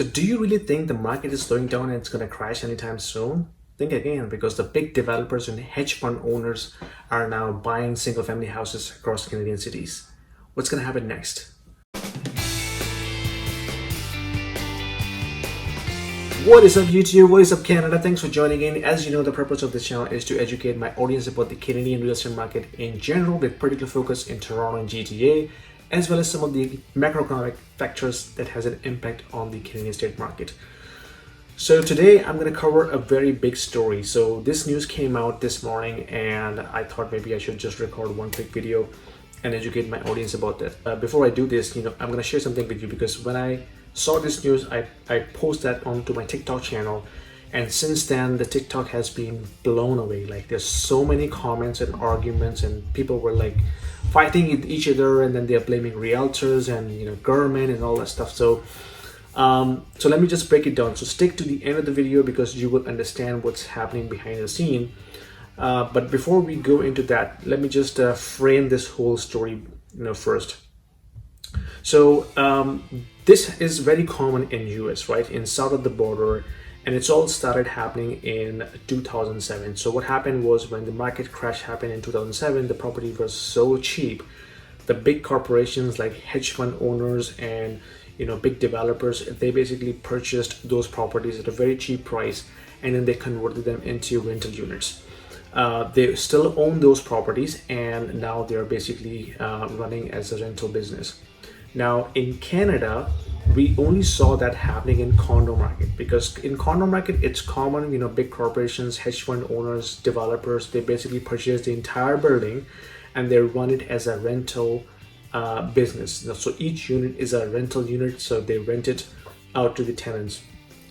So do you really think the market is slowing down and it's going to crash anytime soon? Think again, because the big developers and hedge fund owners are now buying single family houses across Canadian cities. What's going to happen next? What is up YouTube? What is up Canada? Thanks for joining in. As you know, the purpose of this channel is to educate my audience about the Canadian real estate market in general, with particular focus in Toronto and GTA, as well as some of the macroeconomic factors that has an impact on the Canadian estate market. So today I'm going to cover a very big story. So this news came out this morning and I thought maybe I should just record one quick video and educate my audience about that. Before I do this, I'm going to share something with you, because when I saw this news, I posted that onto my TikTok channel, and since then the TikTok has been blown away. Like, there's so many comments and arguments, and people were like fighting with each other, and then they're blaming realtors and government and all that stuff. So let me just break it down. So stick to the end of the video because you will understand what's happening behind the scene. But before we go into that, let me just frame this whole story first. So this is very common in US, right, in south of the border, and it's all started happening in 2007. So what happened was, when the market crash happened in 2007, the property was so cheap. The big corporations like hedge fund owners and big developers, they basically purchased those properties at a very cheap price, and then they converted them into rental units. They still own those properties, and now they're basically running as a rental business. Now in Canada, we only saw that happening in condo market, because in condo market it's common, big corporations, hedge fund owners, developers, they basically purchase the entire building and they run it as a rental business. So each unit is a rental unit, so they rent it out to the tenants.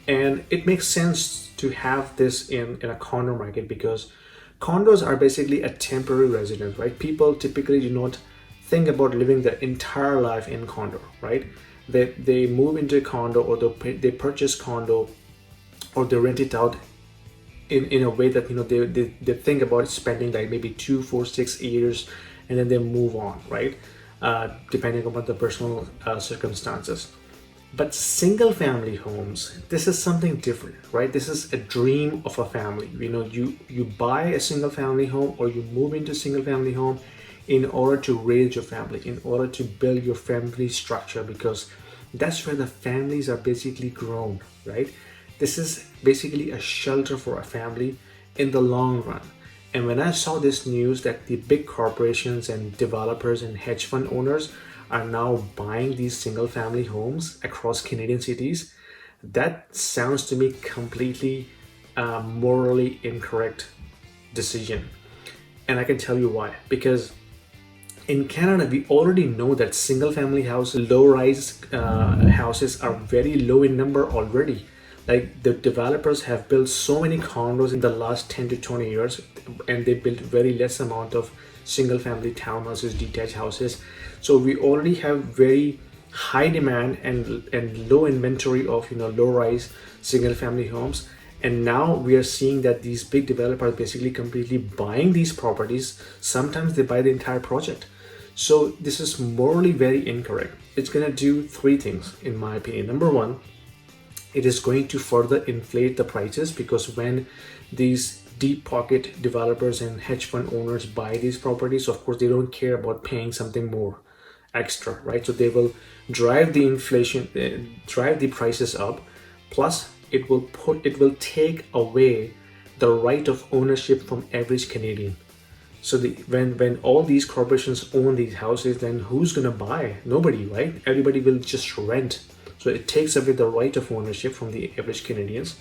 And it makes sense to have this in a condo market, because condos are basically a temporary residence, right? People typically do not think about living their entire life in condo, right? They move into a condo, or they purchase condo, or they rent it out in a way that they think about spending like maybe 2, 4, 6 years, and then they move on, right? Depending upon the personal circumstances. But single family homes, this is something different, right? This is a dream of a family. You buy a single family home, or you move into a single family home in order to raise your family, in order to build your family structure, because that's where the families are basically grown, right? This is basically a shelter for a family in the long run. And when I saw this news that the big corporations and developers and hedge fund owners are now buying these single family homes across Canadian cities, that sounds to me completely morally incorrect decision. And I can tell you why. Because in Canada, we already know that single family houses, low-rise houses are very low in number already. Like, the developers have built so many condos in the last 10 to 20 years, and they built very less amount of single family townhouses, detached houses. So we already have very high demand and low inventory of low-rise single family homes. And now we are seeing that these big developers basically completely buying these properties. Sometimes they buy the entire project. So this is morally very incorrect. It's going to do three things, in my opinion. Number one, it is going to further inflate the prices, because when these deep pocket developers and hedge fund owners buy these properties, of course they don't care about paying something more extra, right? So they will drive the inflation, drive the prices up. Plus it will take away the right of ownership from average Canadian. So when all these corporations own these houses, then who's gonna buy? Nobody, right? Everybody will just rent. So it takes away the right of ownership from the average Canadians.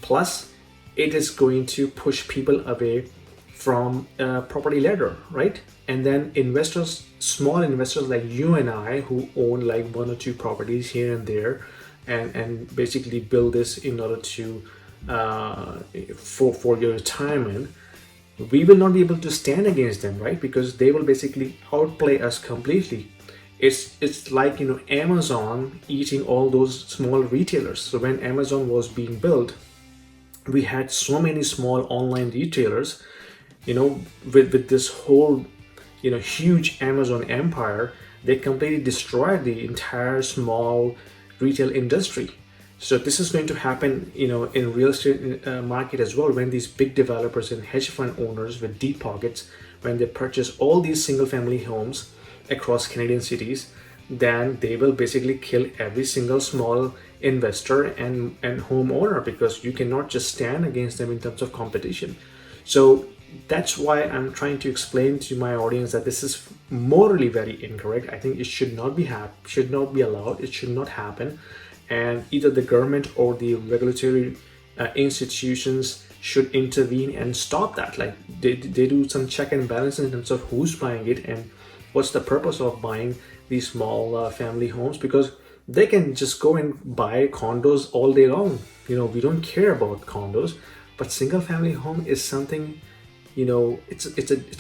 Plus, it is going to push people away from property ladder, right? And then investors, small investors like you and I, who own like 1 or 2 properties here and there, and basically build this in order to for your retirement, we will not be able to stand against them, right? Because they will basically outplay us completely. It's like Amazon eating all those small retailers. So when Amazon was being built, we had so many small online retailers, with this whole huge Amazon empire. They completely destroyed the entire small retail industry. So this is going to happen, in real estate market as well, when these big developers and hedge fund owners with deep pockets, when they purchase all these single family homes across Canadian cities, then they will basically kill every single small investor and homeowner, because you cannot just stand against them in terms of competition. So that's why I'm trying to explain to my audience that this is morally very incorrect. I think it should not be should not be allowed. It should not happen, and either the government or the regulatory institutions should intervene and stop that. Like they do some check and balance in terms of who's buying it and what's the purpose of buying these small family homes, because they can just go and buy condos all day long. We don't care about condos, but single family home is something, it's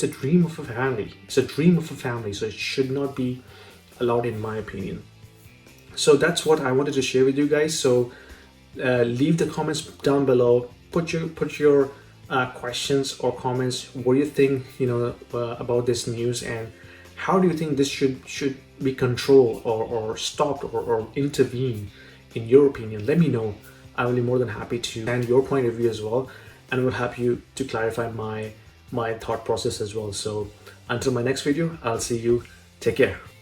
a dream of a family. It's a dream of a family, so it should not be allowed, in my opinion. So that's what I wanted to share with you guys. So leave the comments down below. Put your questions or comments. What do you think about this news, and how do you think this should be controlled or stopped or intervene in your opinion? Let me know. I will be more than happy to understand your point of view as well, and will help you to clarify my thought process as well. So until my next video, I'll see you. Take care.